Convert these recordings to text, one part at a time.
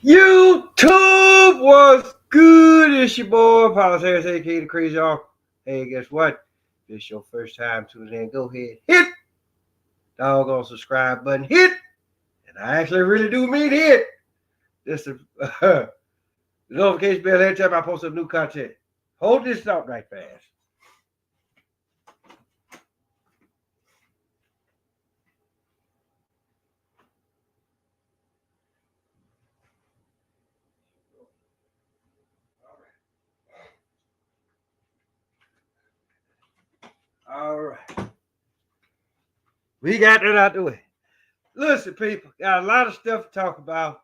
YouTube was good. It's your boy, Paul Harris, aka the Crazy Uncle. Hey, guess what? If it's your first time tuning in, go ahead, hit the doggone subscribe button, hit, and I actually really do mean hit. This is the notification bell every time I post some new content. Hold this thought right fast. All right. We got that out the way. Listen, people, got a lot of stuff to talk about.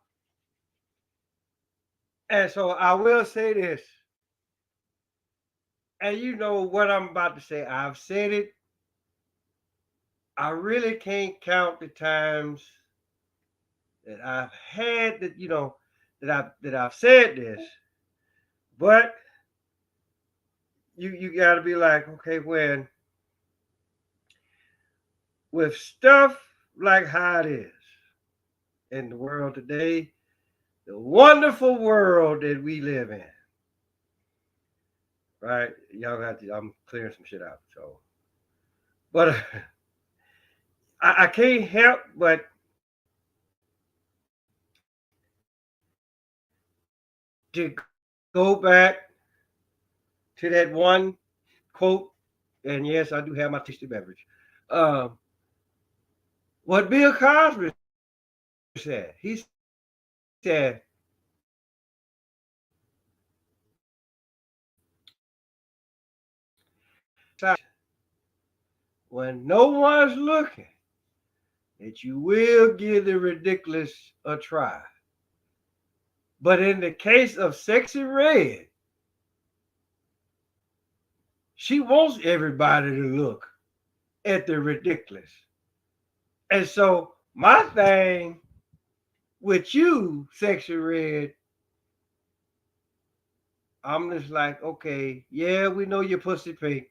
And so I will say this. And you know what I'm about to say. I've said it. I really can't count the times that I've had that, that I've said this. But you gotta be like, okay, when with stuff like how it is in the world today, the wonderful world that we live in. Right? Y'all have to I'm clearing some shit out. So but I can't help but to go back to that one quote, and yes, I do have my tasty beverage. Um, what Bill Cosby said. He said, when no one's looking, that you will give the ridiculous a try. But in the case of Sexy Red, she wants everybody to look at the ridiculous. And so my thing with you, Sexy Red, I'm just like, okay, yeah, we know your pussy pink,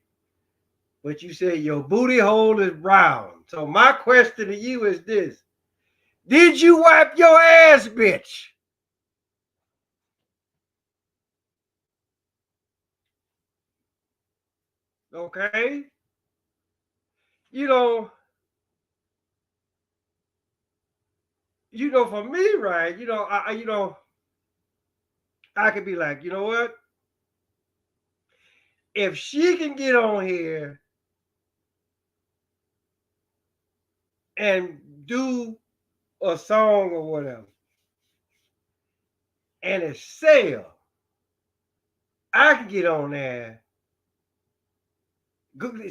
but you say your booty hole is brown. So my question to you is this. Did you wipe your ass, bitch? Okay? You know, for me, right? I could be like, you know what? If she can get on here and do a song or whatever, and it sell, I can get on there.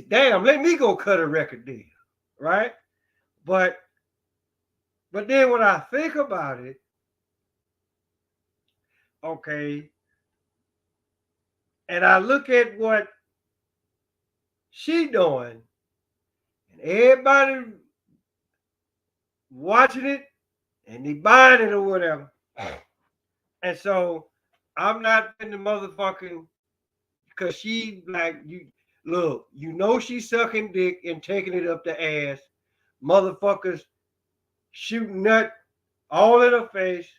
Damn, let me go cut a record deal, right? But then when I think about it, okay, and I look at what she doing, and everybody watching it, and they buying it or whatever. And so I'm not in the motherfucking because she like you look, she's sucking dick and taking it up the ass. Motherfuckers shooting nut all in her face,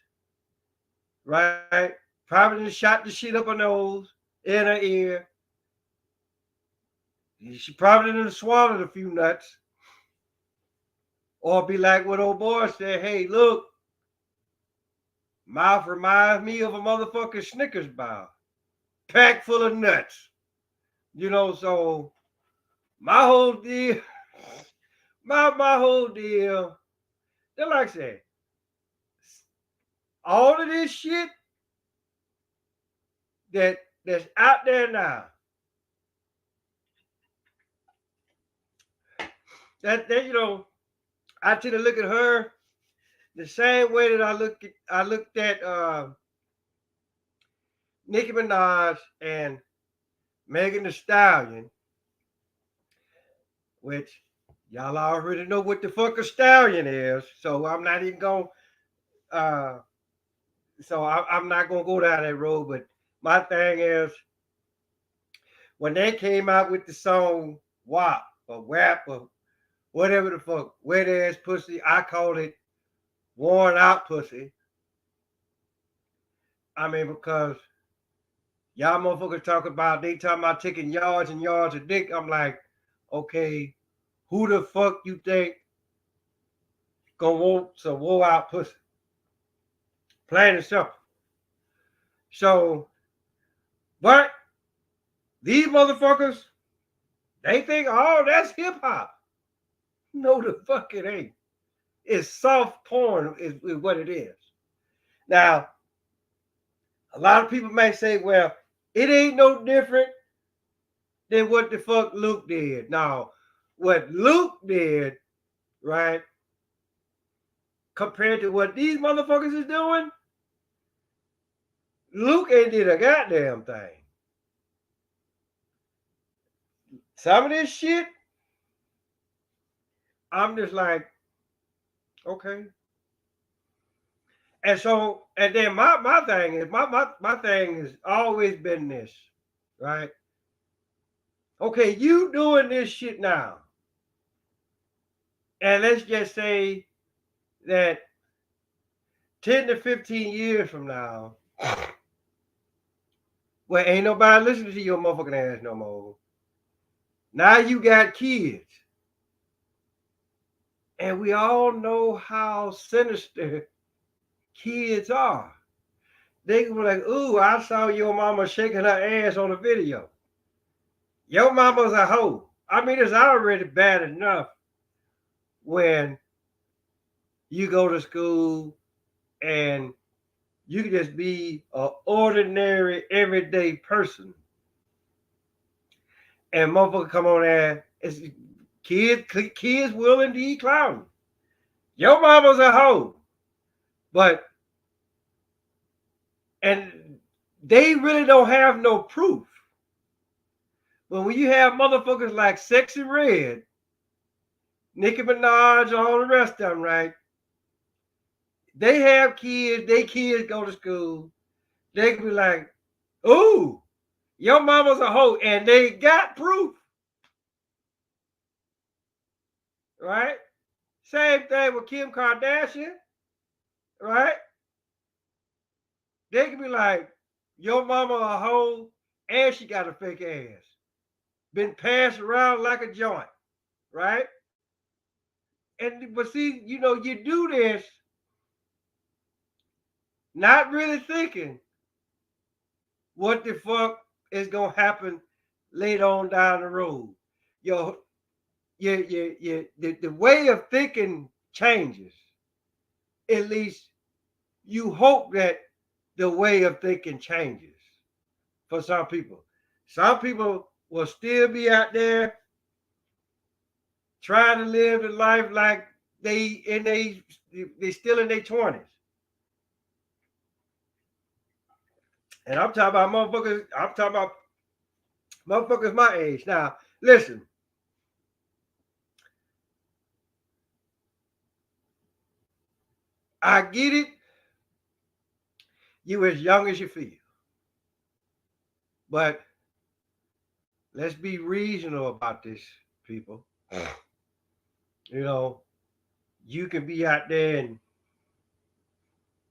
right? Probably just shot the shit up her nose, in her ear. She probably done swallowed a few nuts. Or be like what old boy said, hey, look, mouth reminds me of a motherfucking Snickers bar. Packed full of nuts. So my whole deal, my whole deal, then like I said, all of this shit that's out there now, that I tend to look at her the same way that I looked at Nicki Minaj and Megan Thee Stallion, which y'all already know what the fuck a stallion is. So I'm not even going. Uh, I'm not gonna go down that road. But my thing is, when they came out with the song "WAP" or "WAP" or whatever the fuck, wet ass pussy, I call it worn out pussy. I mean, because y'all motherfuckers talking about taking yards and yards of dick. I'm like, okay, who the fuck you think gonna want some wore out pussy? Plain and simple. So, but these motherfuckers, they think, oh, that's hip hop. No, the fuck it ain't. It's soft porn, is what it is. Now, a lot of people may say, well, it ain't no different than what the fuck Luke did. Now, what Luke did, right, compared to what these motherfuckers is doing, Luke ain't did a goddamn thing. Some of this shit, I'm just like, okay. And so, and then my thing is, my thing has always been this, right? Okay, you doing this shit now. And let's just say that 10 to 15 years from now, well, ain't nobody listening to your motherfucking ass no more. Now you got kids. And we all know how sinister kids are. They can be like, ooh, I saw your mama shaking her ass on a video. Your mama's a hoe. I mean, it's already bad enough when you go to school and you can just be an ordinary, everyday person. And motherfucker come on there, it's kids will indeed clown. Your mama's a hoe. But, and they really don't have no proof. But when you have motherfuckers like Sexy Red, Nicki Minaj, all the rest of them, right? They have kids, they kids go to school. They can be like, ooh, your mama's a hoe. And they got proof. Right? Same thing with Kim Kardashian. Right? They can be like, your mama a hoe and she got a fake ass. Been passed around like a joint. Right? And but see, you know, you do this not really thinking what the fuck is gonna happen later on down the road. Your the way of thinking changes. At least you hope that the way of thinking changes for some people. Some people will still be out there trying to live the life like they still in their 20s. And I'm talking about motherfuckers, I'm talking about motherfuckers my age. Now, listen. I get it. You as young as you feel. But let's be reasonable about this, people. You know, you can be out there and,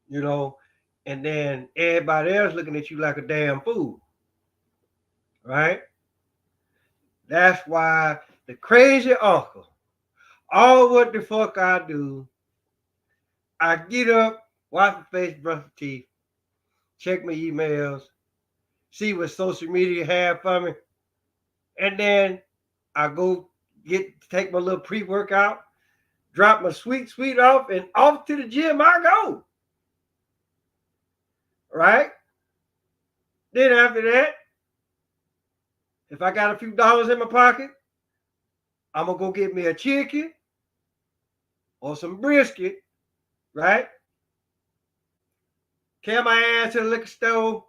you know, and then everybody else looking at you like a damn fool. Right? That's why the crazy uncle, all what the fuck I do, I get up, wash my face, brush my teeth, check my emails, see what social media have for me, and then I go take my little pre-workout, drop my sweet off, and off to the gym I go. Right? Then after that, if I got a few dollars in my pocket, I'm gonna go get me a chicken or some brisket, right? Carry my ass to the liquor store,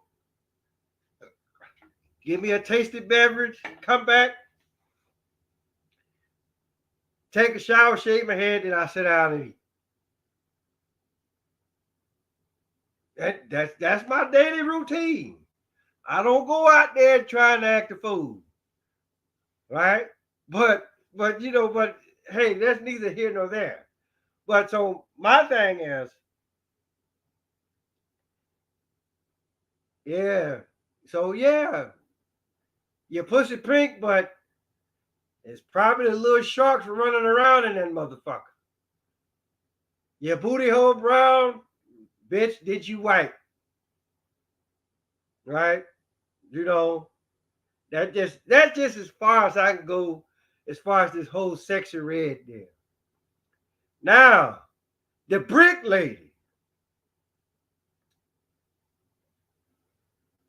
give me a tasty beverage, come back, take a shower, shave my head, then I sit down and eat. That's my daily routine. I don't go out there trying to act a fool, right? But but hey, that's neither here nor there. But so my thing is, Yeah. So yeah, your pussy pink, but it's probably the little sharks running around in that motherfucker. Your booty hole brown, bitch, did you white? Right? You know, that's just as far as I can go as far as this whole sexy red there. Now, the brick lady.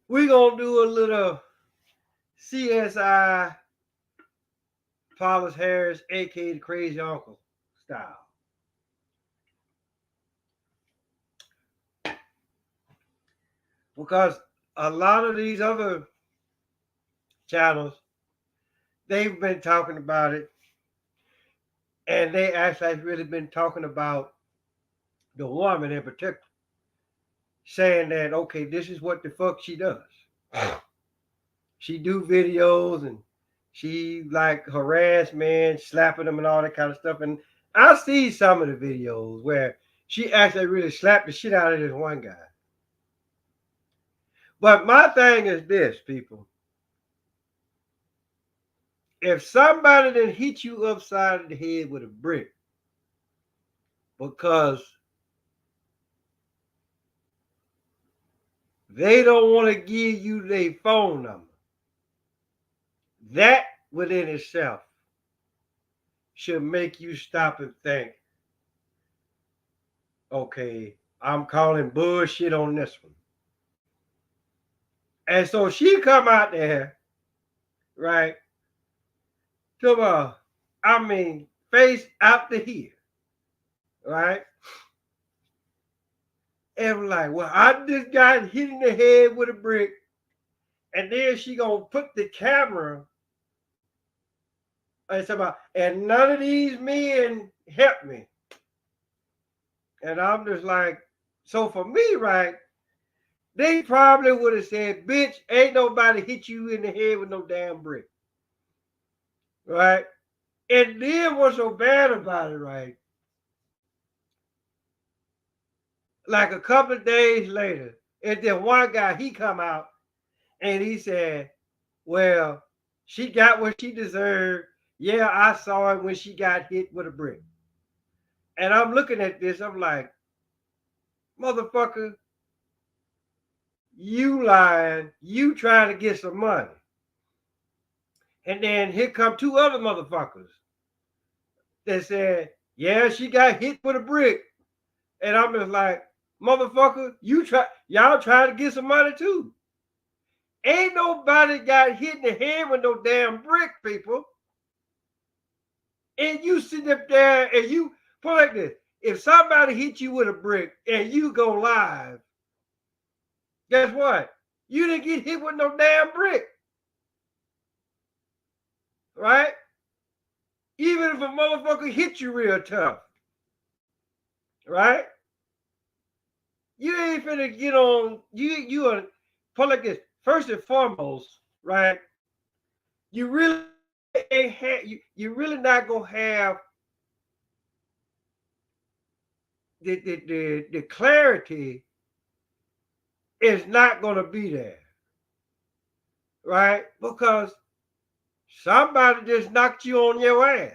We're gonna do a little CSI Paulus Harris, aka the Crazy Uncle style. Because a lot of these other channels, they've been talking about it, and they actually have really been talking about the woman in particular, saying that okay, this is what the fuck she does. She do videos and she like harass men, slapping them and all that kind of stuff. And I see some of the videos where she actually really slapped the shit out of this one guy. But my thing is this, people. If somebody then hit you upside the head with a brick because they don't want to give you their phone number, that within itself should make you stop and think, okay, I'm calling bullshit on this one. And so she come out there, right, to face out to here, right? And like, well, I just got hit in the head with a brick, and then she gonna put the camera and none of these men helped me. And I'm just like, so for me, right, they probably would have said, bitch, ain't nobody hit you in the head with no damn brick. Right? And then what's so bad about it, right? Like a couple of days later, and then one guy, he come out and he said, well, she got what she deserved. Yeah, I saw it when she got hit with a brick. And I'm looking at this, I'm like, motherfucker, you lying, you trying to get some money. And then here come two other motherfuckers that said, yeah, she got hit with a brick. And I'm just like, motherfucker, y'all trying to get some money too. Ain't nobody got hit in the head with no damn brick, people. And you sit up there and you put like this. If somebody hit you with a brick and you go live, guess what? You didn't get hit with no damn brick. Right? Even if a motherfucker hit you real tough. Right? You ain't finna get on, you are put like this. First and foremost, right? You really ain't you really not gonna have the clarity is not gonna be there. Right? Because somebody just knocked you on your ass.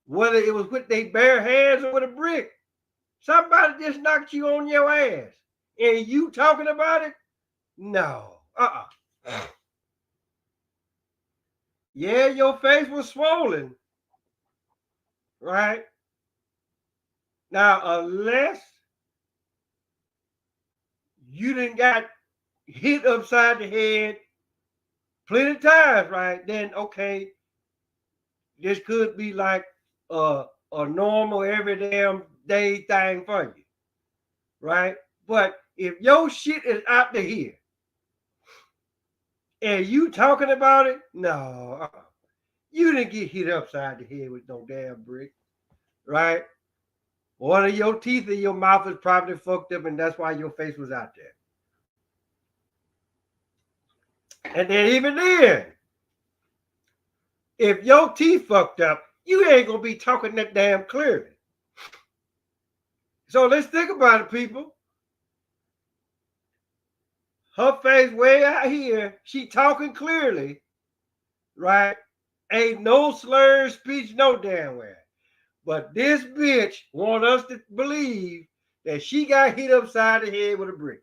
Whether it was with their bare hands or with a brick. Somebody just knocked you on your ass. And you talking about it? No. Yeah, your face was swollen. Right? Now, unless you didn't got hit upside the head plenty of times, right? Then okay, this could be like a normal every damn day thing for you, right? But if your shit is out to here and you talking about it, no, you didn't get hit upside the head with no damn brick, right? One of your teeth in your mouth is probably fucked up, and that's why your face was out there. And then even then, if your teeth fucked up, you ain't gonna be talking that damn clearly. So let's think about it, people. Her face way out here. She talking clearly, right? Ain't no slurred speech, no damn way. But this bitch want us to believe that she got hit upside the head with a brick.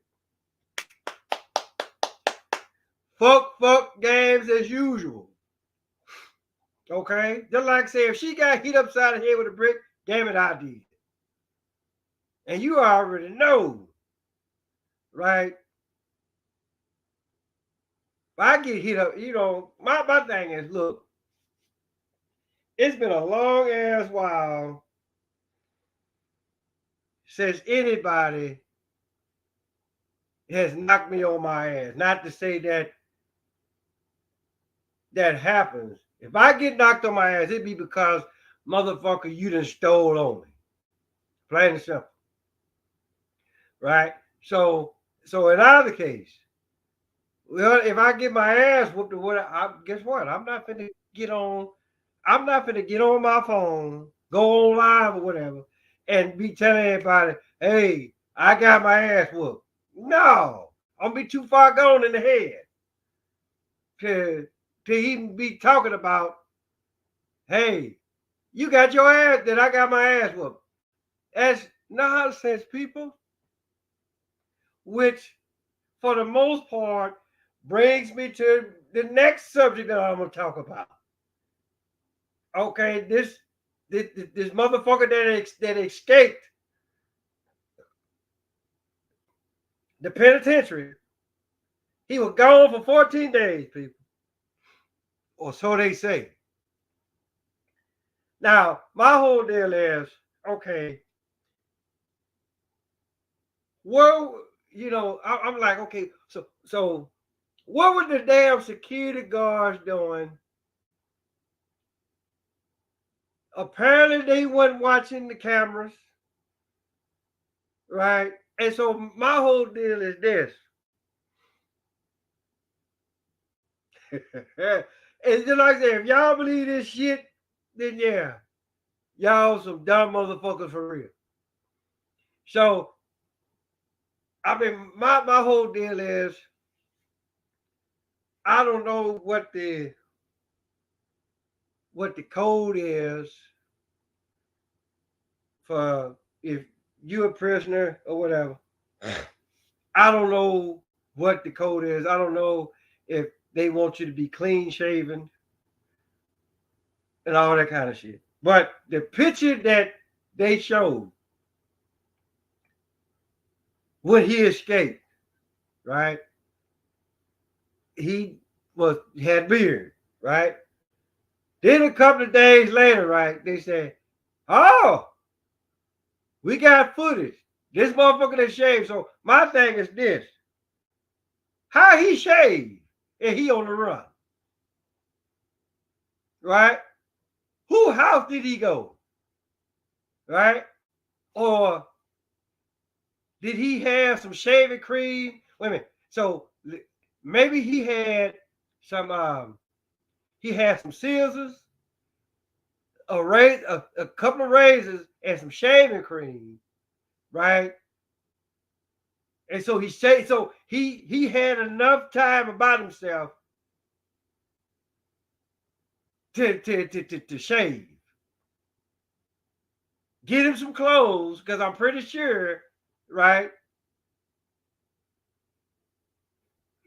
Fuck games as usual. Okay? Just like I say, if she got hit upside the head with a brick, damn it, I did. And you already know, right? If I get hit up, my thing is, look, it's been a long ass while since anybody has knocked me on my ass. Not to say that happens. If I get knocked on my ass, it'd be because motherfucker you done stole on me. Plain and simple. Right? So in either case, well, if I get my ass whooped or what, guess what? I'm not finna get on my phone, go on live or whatever, and be telling everybody, hey, I got my ass whooped. No, I'm gonna be too far gone in the head to even be talking about, hey, you got your ass, that I got my ass whooped. That's nonsense, people. Which, for the most part, brings me to the next subject that I'm gonna talk about. Okay, this motherfucker that escaped the penitentiary, he was gone for 14 days, people. Or so they say. Now, my whole deal is, okay, well, I'm like, okay, so what were the damn security guards doing? Apparently they wasn't watching the cameras, right? And so my whole deal is this. It's just like I said, if y'all believe this shit, then yeah, y'all some dumb motherfuckers for real. So, I mean, my whole deal is, I don't know what the code is for if you're a prisoner or whatever. I don't know what the code is. I don't know if they want you to be clean shaven and all that kind of shit. But the picture that they showed when he escaped, right? He had beard, right? Then a couple of days later, right, they said, oh, we got footage. This motherfucker that shaved. So my thing is this. How he shaved and he on the run? Right? Who house did he go? Right? Or did he have some shaving cream? Wait a minute. So maybe he had some scissors, a couple of razors, and some shaving cream, right? And so he shaved. So he had enough time about himself to shave. Get him some clothes, because I'm pretty sure, right?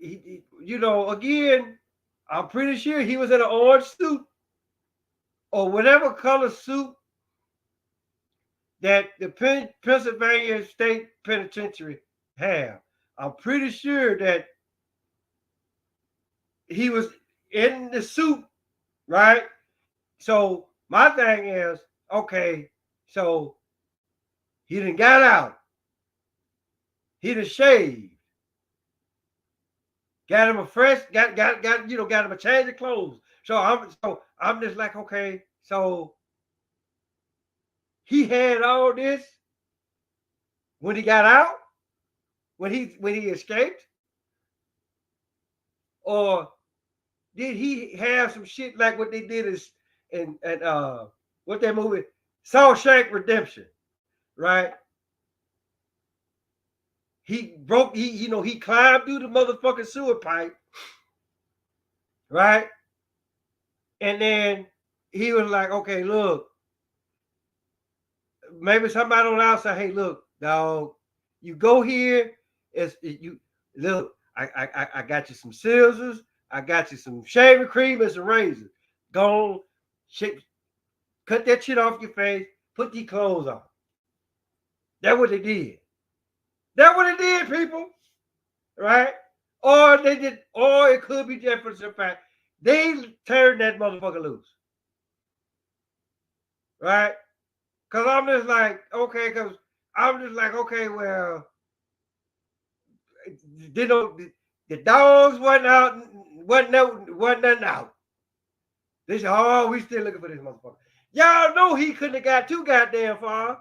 Again, I'm pretty sure he was in an orange suit or whatever color suit that the Pennsylvania State Penitentiary have. I'm pretty sure that he was in the suit, right? So my thing is, okay, so he done got out. He done shaved. Got him a fresh, got him a change of clothes. So I'm just like, okay, so he had all this when he got out, when he escaped, or did he have some shit like what they did in what that movie, Shawshank Redemption, right? he climbed through the motherfucking sewer pipe, right? And then he was like, okay, look, maybe somebody on the outside, hey, look, dog, you go here, you look, I got you some scissors, I got you some shaving cream and some razors. Go on, cut that shit off your face, put these clothes on. That's what they did. That's what they did, people. Right? Or they did, or it could be just for the fact they turned that motherfucker loose. Right? Cause I'm just like, okay, well, you know, the dogs wasn't out, wasn't nothing out. They said, oh, we still looking for this motherfucker. Y'all know he couldn't have got too goddamn far.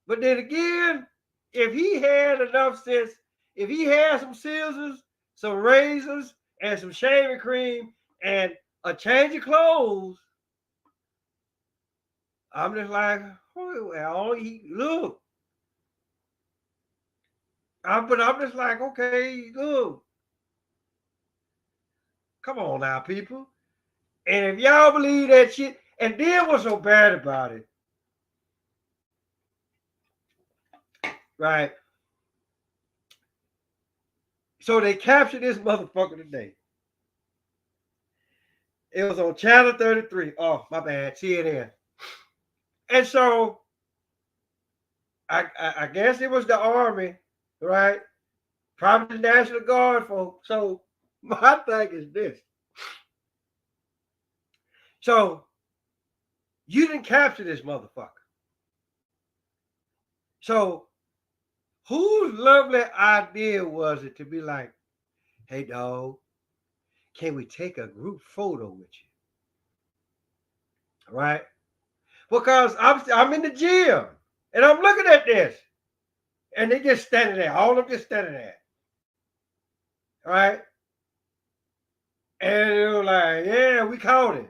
But then again, if he had enough sense, if he had some scissors, some razors, and some shaving cream, and a change of clothes, I'm just like, well, look. But I'm just like, okay, look. Come on now, people. And if y'all believe that shit, and then what's so bad about it, right? So they captured this motherfucker today. It was on Channel 33. Oh, my bad, CNN. And so I guess it was the Army, right? Probably the National Guard folks. So my thing is this. So you didn't capture this motherfucker. So whose lovely idea was it to be like, hey dog, can we take a group photo with you? Right? Because I'm in the gym and I'm looking at this. And they just standing there. All of them just standing there. Right? And they were like, yeah, we caught him.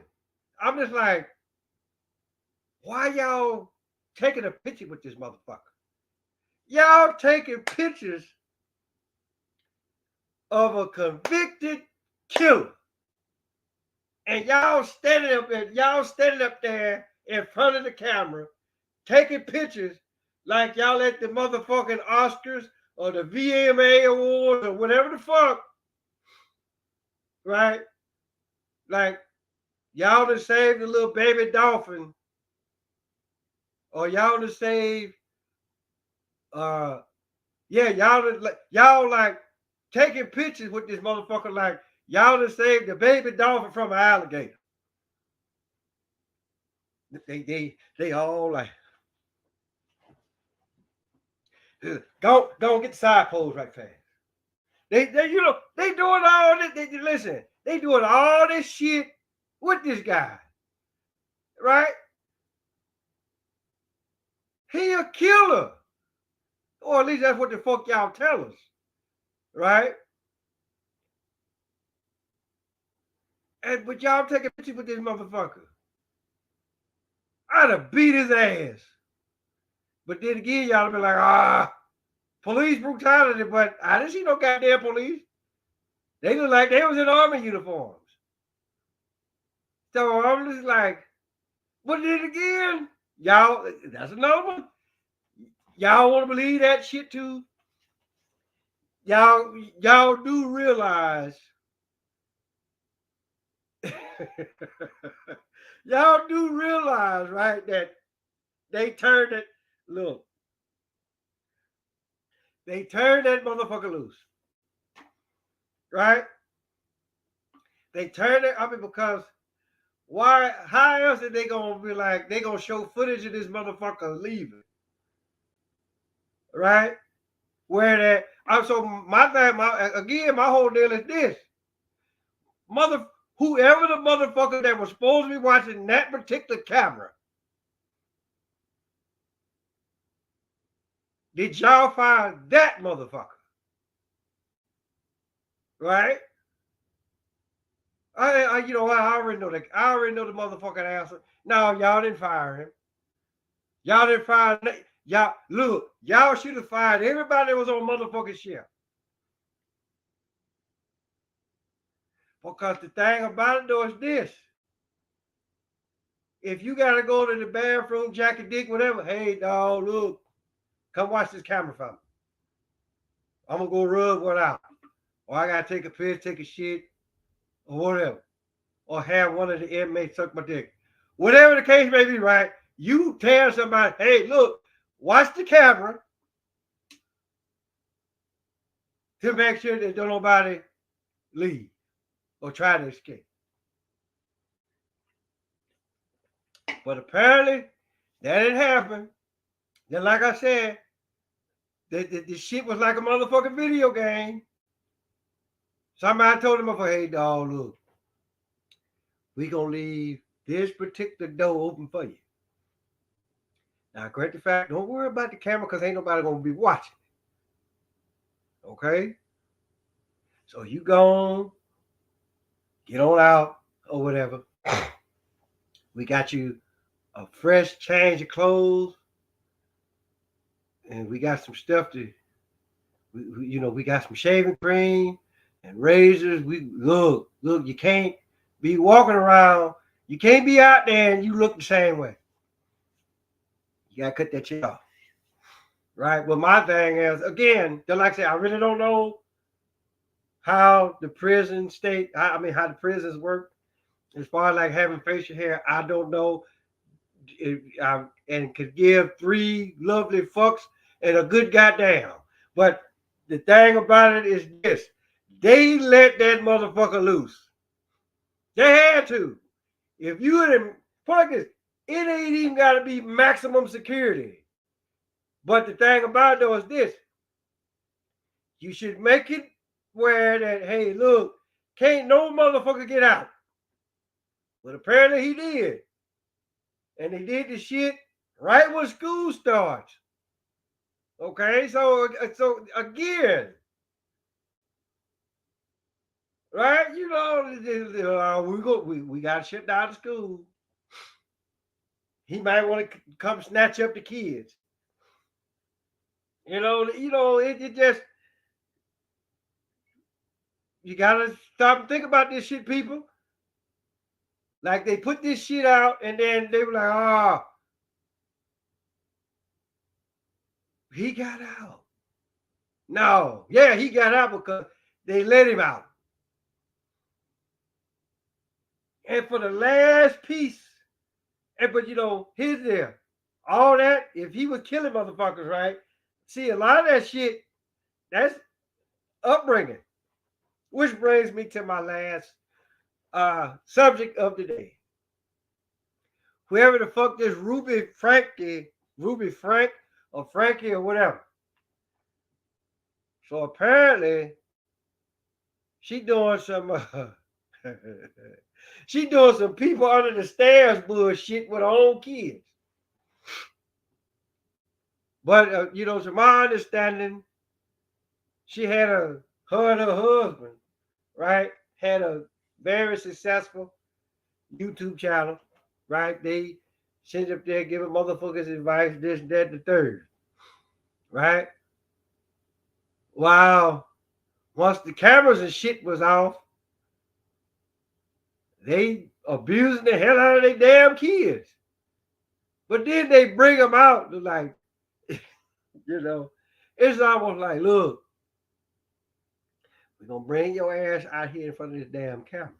I'm just like, why y'all taking a picture with this motherfucker? Y'all taking pictures of a convicted killer. And y'all standing up there in front of the camera, taking pictures like y'all at the motherfucking Oscars or the VMA Awards or whatever the fuck. Right? Like y'all to save the little baby dolphin. Or y'all to save y'all like taking pictures with this motherfucker like y'all to save the baby dolphin from an alligator. They all like go get the side pose right fast. They they doing all this. Listen, they doing all this shit with this guy, right? He a killer, or at least that's what the fuck y'all tell us, right? And but y'all taking pictures with this motherfucker. I'd have beat his ass. But then again, y'all be like, police brutality, but I didn't see no goddamn police. They look like they was in army uniforms. So I'm just like, but then again, y'all, that's another one. Y'all want to believe that shit too? Y'all do realize y'all do realize, right, that they turned it, look, they turned that motherfucker loose. Right? They turned it, because how else are they gonna be like, they gonna show footage of this motherfucker leaving? Right? Where that, so my whole deal is this. Whoever the motherfucker that was supposed to be watching that particular camera, did y'all find that motherfucker? Right? I already know that. I already know the motherfucking answer. No, y'all didn't fire him. Y'all didn't fire. Y'all, look, y'all should have fired everybody that was on motherfucking ship. Because the thing about it though is this. If you gotta go to the bathroom, jack a dick, whatever, hey dog, look, come watch this camera for me. I'm gonna go rub one out. Or I gotta take a piss, take a shit, or whatever. Or have one of the inmates suck my dick. Whatever the case may be, right? You tell somebody, hey, look, watch the camera to make sure that don't nobody leave or try to escape. But apparently, that didn't happen. Then, like I said, the shit was like a motherfucking video game. Somebody told him, hey, dog, look, we gonna leave this particular door open for you. Now, correct the fact, don't worry about the camera because ain't nobody gonna be watching. Okay? So you go on, get on out or whatever. We got you a fresh change of clothes, and we got some stuff to, we got some shaving cream and razors. We look, you can't be walking around. You can't be out there and you look the same way. You gotta cut that shit off. Right? Well, my thing is, again, like I said, I really don't know how the prison state, how the prisons work. As far as like having facial hair, I don't know. And could give 3 lovely fucks and a good goddamn. But the thing about it is this. They let that motherfucker loose. They had to. If you didn't, fuck this, it ain't even got to be maximum security. But the thing about it though is this. You should make it where that, hey, look, can't no motherfucker get out. But apparently he did. And they did the shit right when school starts. Okay, so again, right? We got to shut down the school. He might want to come snatch up the kids. It just, you gotta stop and think about this shit, people. Like they put this shit out and then they were like, he got out. No, yeah, he got out because they let him out. And for the last piece, but here's there. All that, if he was killing motherfuckers, right? See, a lot of that shit, that's upbringing. Which brings me to my last subject of the day. Whoever the fuck this Ruby Frank or Frankie or whatever. So apparently, she doing some she doing some people under the stairs bullshit with her own kids. But to my understanding, she had her and her husband, right, had a very successful YouTube channel, right? They sit up there giving motherfuckers advice, this, that, the third, right? Wow. Once the cameras and shit was off, they abusing the hell out of their damn kids. But then they bring them out like, it's almost like, look, we're going to bring your ass out here in front of this damn camera.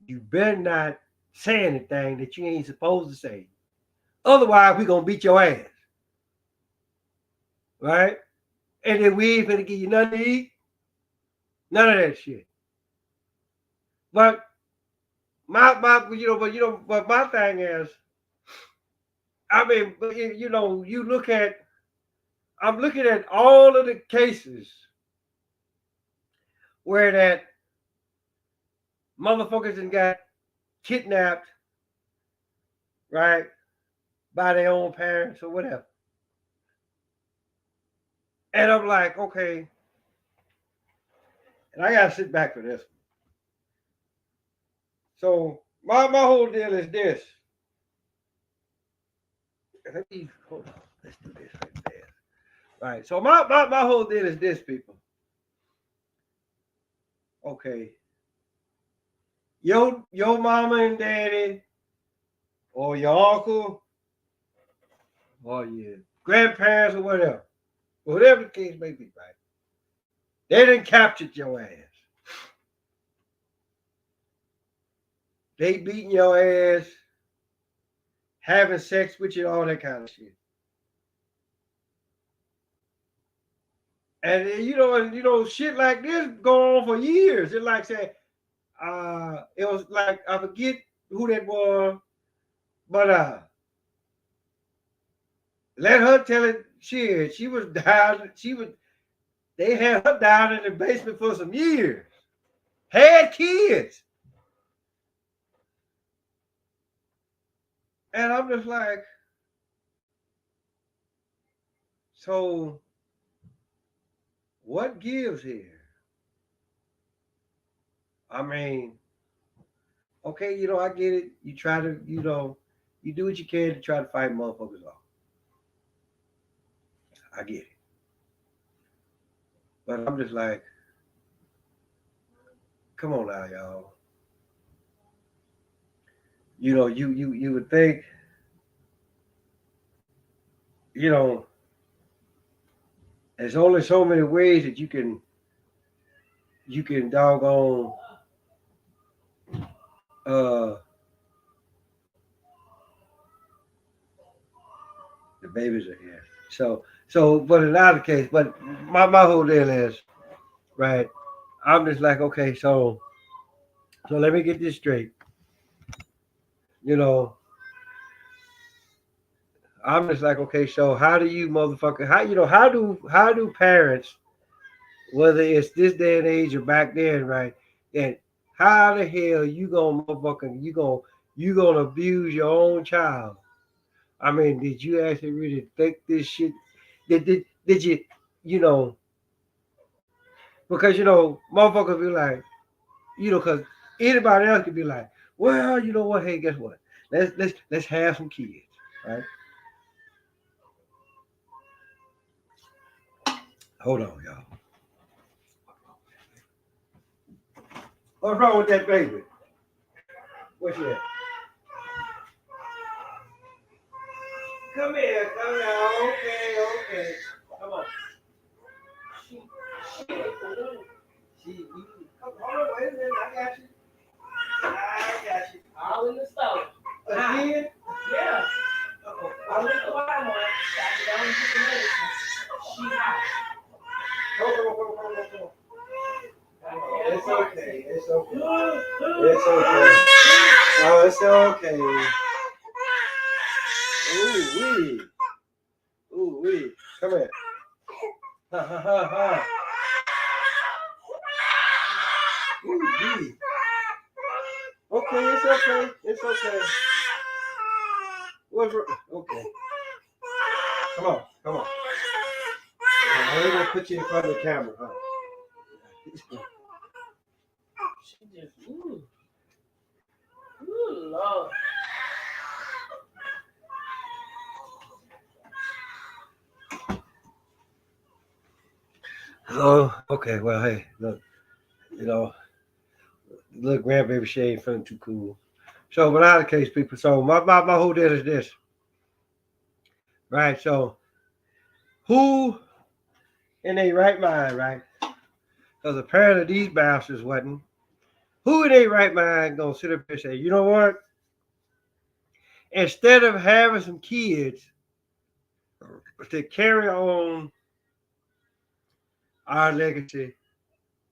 You better not say anything that you ain't supposed to say. Otherwise, we're going to beat your ass. Right? And then we ain't finna give you nothing to eat. None of that shit. But my thing is, you look at, I'm looking at all of the cases where that motherfuckers and got kidnapped, right, by their own parents or whatever. And I'm like, okay, and I gotta sit back for this. So my whole deal is this. Hold on. Let's do this right there. Right. So my whole deal is this, people. Okay. Your mama and daddy, or your uncle, or your grandparents, or whatever the case may be, right? They done captured your ass. They beating your ass, having sex with you, all that kind of shit. And shit like this go on for years. It's like say, it was like I forget who that was, but let her tell it. She was down. They had her down in the basement for some years. Had kids, and I'm just like, so what gives here? I mean, okay, I get it. You try to, you do what you can to try to fight motherfuckers off. I get it. But I'm just like, come on now, y'all. You would think, you know, there's only so many ways that you can doggone uh the babies are here. But in either case, but my whole deal is, right, I'm just like, okay, so let me get this straight. You know, I'm just like, okay, so how do you motherfucker how do parents, whether it's this day and age or back then, right? And how the hell you gonna abuse your own child? I mean, did you actually really think this shit? Did you you know because motherfuckers be like, because anybody else could be like, well, you know what? Hey, guess what? Let's have some kids, right? Hold on, y'all. What's wrong with that baby? What's that? Come here, come here. Okay, okay. Come on. She, come on, wait a minute. I got you. I got you. All in the stove. Again? Yeah. Uh-oh. I lit the wine on. Got it down and put the medicine. She hot. Come on. It's okay. It's okay. It's okay. Oh, it's okay. Ooh wee. Ooh wee. Come here. Ha ha ha ha. Ooh wee. Okay, it's okay. It's okay. What's wrong? Okay. Come on. I'm gonna put you in front of the camera, huh? She just, ooh. Ooh, Lord. Oh, okay. Well, hey, look, little grandbaby she ain't feeling too cool. So, but out of the case, people. So, my whole deal is this, right? So, who in their right mind, right? Because apparently these bastards wasn't. Who in their right mind gonna sit up and say, you know what? Instead of having some kids to carry on our legacy,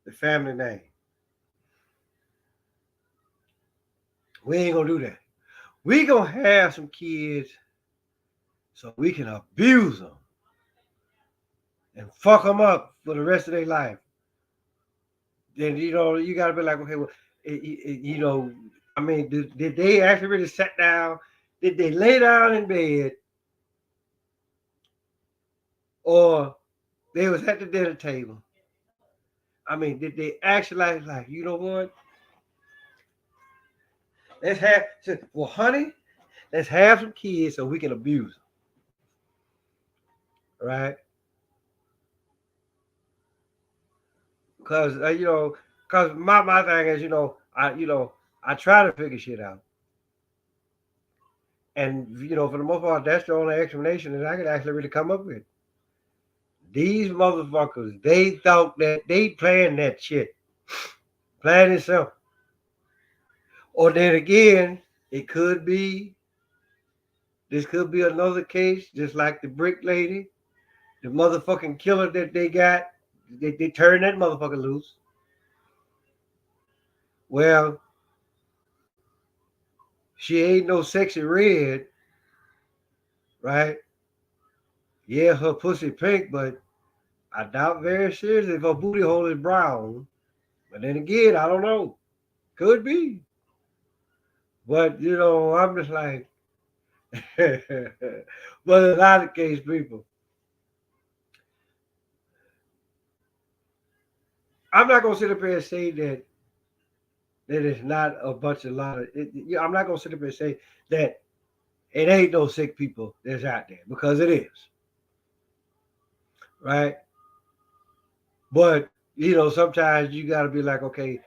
the family name, we ain't gonna do that. We gonna have some kids so we can abuse them and fuck them up for the rest of their life. Then you gotta be like, okay, well, I mean, did they actually really sit down? Did they lay down in bed, or they was at the dinner table? I mean, did they actually like you know what? Let's have, well, honey, let's have some kids so we can abuse them. right? Because because my thing is, I try to figure shit out, and for the most part, that's the only explanation that I could actually really come up with. These motherfuckers, they thought that they planned that shit, planned itself, or then again, it could be this could be another case, just like the brick lady, the motherfucking killer that they got. They turned that motherfucker loose. Well, she ain't no sexy red, right? Yeah, her pussy pink, but I doubt very seriously if her booty hole is brown. But then again, I don't know. Could be. But I'm just like, but in a lot of case, people, I'm not gonna sit up here and say that it's not a bunch of lot of. I'm not gonna sit up here and say that it ain't no sick people that's out there because it is, right? But sometimes you got to be like, okay,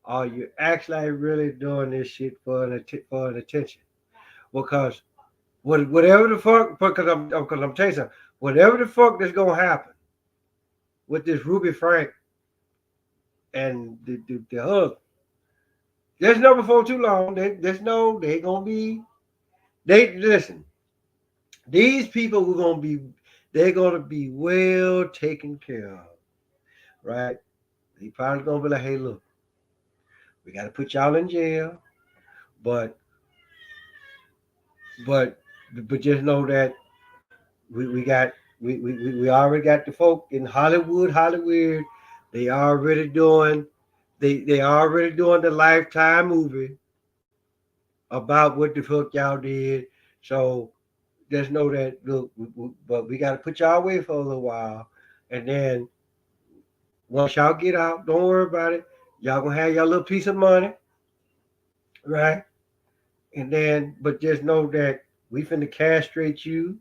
are you actually really doing this shit for an attention? Because whatever the fuck, because I'm telling you something, whatever the fuck that's gonna happen with this Ruby Frank and the hug, there's no before too long. They gonna be they listen. These people were gonna be they're gonna be well taken care of, right? They probably gonna be like, hey, look, we got to put y'all in jail, but but but just know that we got we already got the folk in Hollywood. They already doing they already doing the Lifetime movie about what the fuck y'all did. So just know that look, but we got to put y'all away for a little while, and then once y'all get out, don't worry about it. Y'all gonna have your little piece of money, right? And then, but just know that we finna castrate you,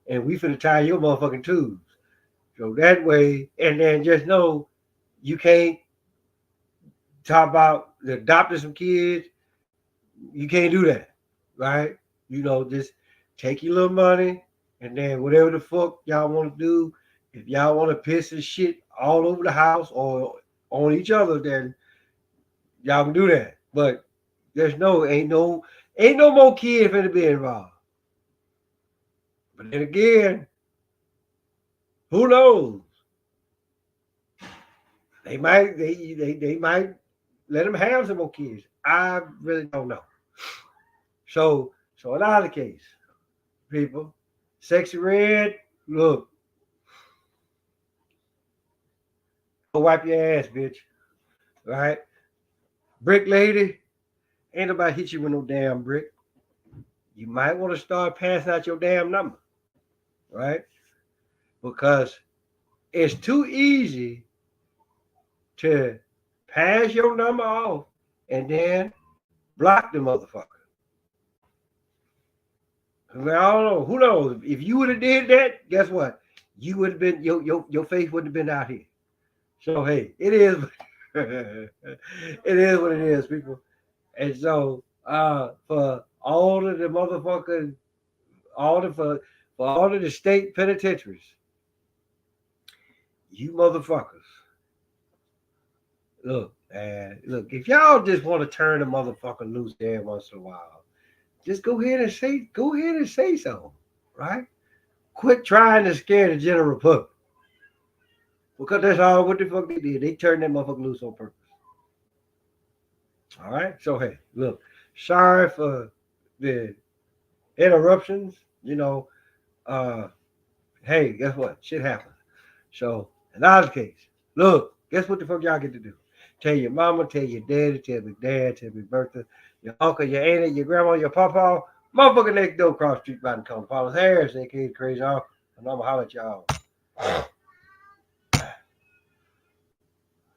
and we finna tie your motherfucking tubes. So that way, and then just know you can't talk about adopting some kids. You can't do that, right? Just take your little money, and then whatever the fuck y'all want to do, if y'all want to piss and shit all over the house or on each other, then y'all can do that. But there's ain't no more kids finna be involved. But then again, who knows? They might let them have some more kids. I really don't know. So in either case, people, sexy red, look, go wipe your ass, bitch. Right? Brick lady, ain't nobody hit you with no damn brick. You might want to start passing out your damn number, right? Because it's too easy to pass your number off and then block the motherfucker. I don't know. Who knows? If you would have did that, guess what? You would have been your face wouldn't have been out here. So hey, it is it is what it is, people. And so for all of the motherfucking all the for all of the state penitentiaries, you motherfuckers, look, man, look, if y'all just want to turn the motherfucker loose there once in a while, just go ahead and say so, right? Quit trying to scare the general public. Because that's all what the fuck they did. They turned that motherfucker loose on purpose. All right. So hey, look, sorry for the interruptions. Uh, hey, guess what? Shit happens. So in our case, look, guess what the fuck y'all get to do? Tell your mama, tell your daddy, tell your dad, tell your Bertha, your uncle, your auntie, your grandma, your papa, motherfucker next door across the street by the come. Paul's Harris, aka Crazy Uncle, and I'm gonna holler at y'all.